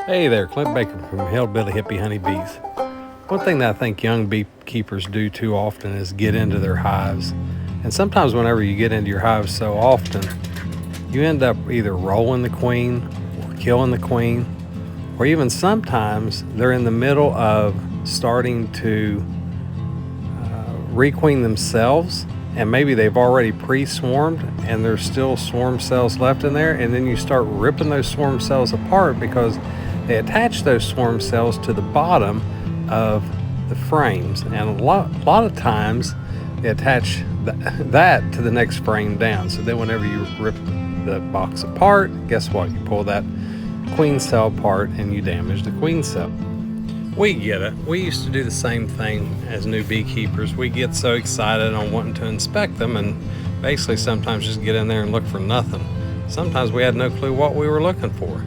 Hey there, Clint Baker from Hillbilly Hippie Honeybees. One thing that I think young beekeepers do too often is get into their hives. And sometimes whenever you get into your hives so often, you end up either rolling the queen or killing the queen, or even sometimes they're in the middle of starting to requeen themselves, and maybe they've already pre-swarmed and there's still swarm cells left in there, and then you start ripping those swarm cells apart because they attach those swarm cells to the bottom of the frames, and a lot of times they attach that to the next frame down. So then whenever you rip the box apart, guess what? You pull that queen cell apart and you damage the queen cell. We get it. We used to do the same thing as new beekeepers. We get so excited on wanting to inspect them and basically sometimes just get in there and look for nothing. Sometimes we had no clue what we were looking for.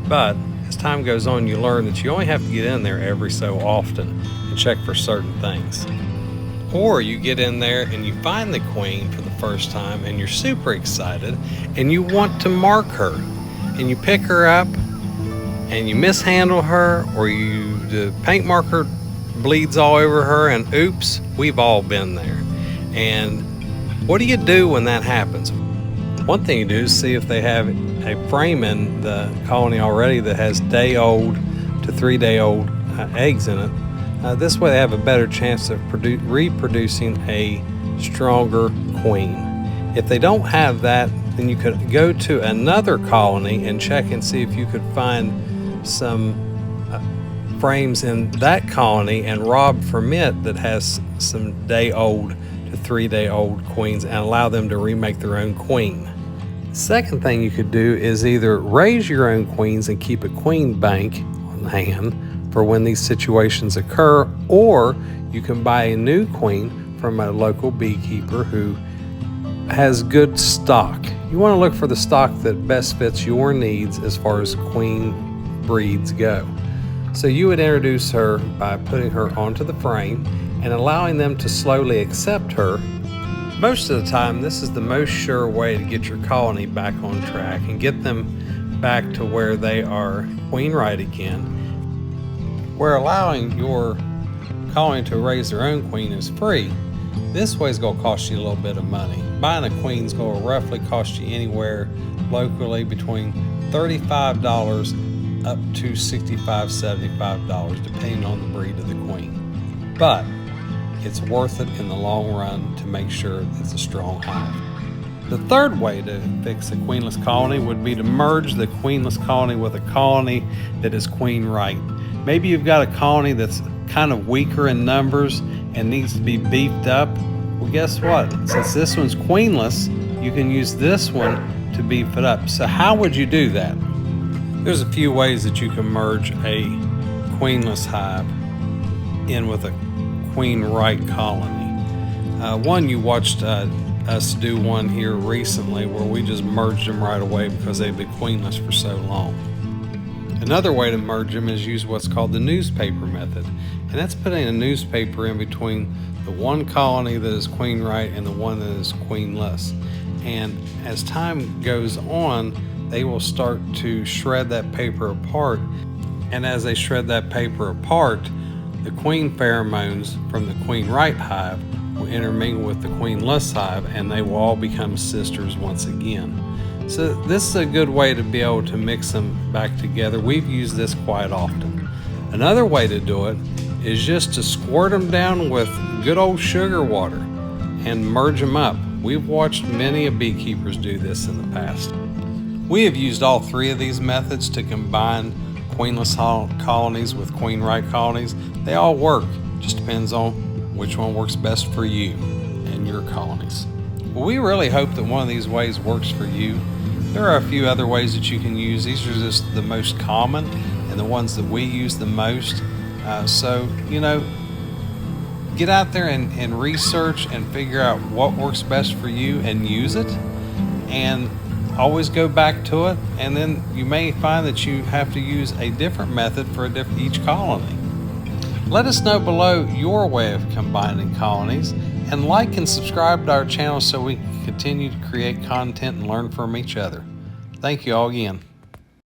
But as time goes on, you learn that you only have to get in there every so often and check for certain things. Or you get in there and you find the queen for the first time and you're super excited and you want to mark her, and you pick her up and you mishandle her, or the paint marker bleeds all over her, and oops, we've all been there. And what do you do when that happens? One thing you do is see if they have a frame in the colony already that has day-old to 3-day-old eggs in it. This way they have a better chance of reproducing a stronger queen. If they don't have that, then you could go to another colony and check and see if you could find some frames in that colony and rob from it that has some day-old to 3-day-old queens and allow them to remake their own queen. Second thing you could do is either raise your own queens and keep a queen bank on hand for when these situations occur, or you can buy a new queen from a local beekeeper who has good stock. You want to look for the stock that best fits your needs as far as queen breeds go. So you would introduce her by putting her onto the frame and allowing them to slowly accept her. Most of the time, this is the most sure way to get your colony back on track and get them back to where they are queen right again. Where allowing your colony to raise their own queen is free, this way is going to cost you a little bit of money. Buying a queen is going to roughly cost you anywhere locally between $35 up to $65, $75, depending on the breed of the queen. But it's worth it in the long run to make sure it's a strong hive. The third way to fix a queenless colony would be to merge the queenless colony with a colony that is queen right. Maybe you've got a colony that's kind of weaker in numbers and needs to be beefed up. Well, guess what? Since this one's queenless, you can use this one to beef it up. So how would you do that? There's a few ways that you can merge a queenless hive in with a queen right colony. One, you watched us do one here recently where we just merged them right away because they've been queenless for so long. Another way to merge them is use what's called the newspaper method, and that's putting a newspaper in between the one colony that is queen right and the one that is queenless. And as time goes on, they will start to shred that paper apart, and as they shred that paper apart, the queen pheromones from the queen right hive will intermingle with the queenless hive, and they will all become sisters once again. So this is a good way to be able to mix them back together. We've used this quite often. Another way to do it is just to squirt them down with good old sugar water and merge them up. We've watched many beekeepers do this in the past. We have used all three of these methods to combine queenless colonies with queen right colonies. They all work, just depends on which one works best for you and your colonies. Well, we really hope that one of these ways works for you. There are a few other ways that you can use. These are just the most common and the ones that we use the most. So, get out there and research and figure out what works best for you and use it. And always go back to it, and then you may find that you have to use a different method for each colony. Let us know below your way of combining colonies, and like and subscribe to our channel so we can continue to create content and learn from each other. Thank you all again.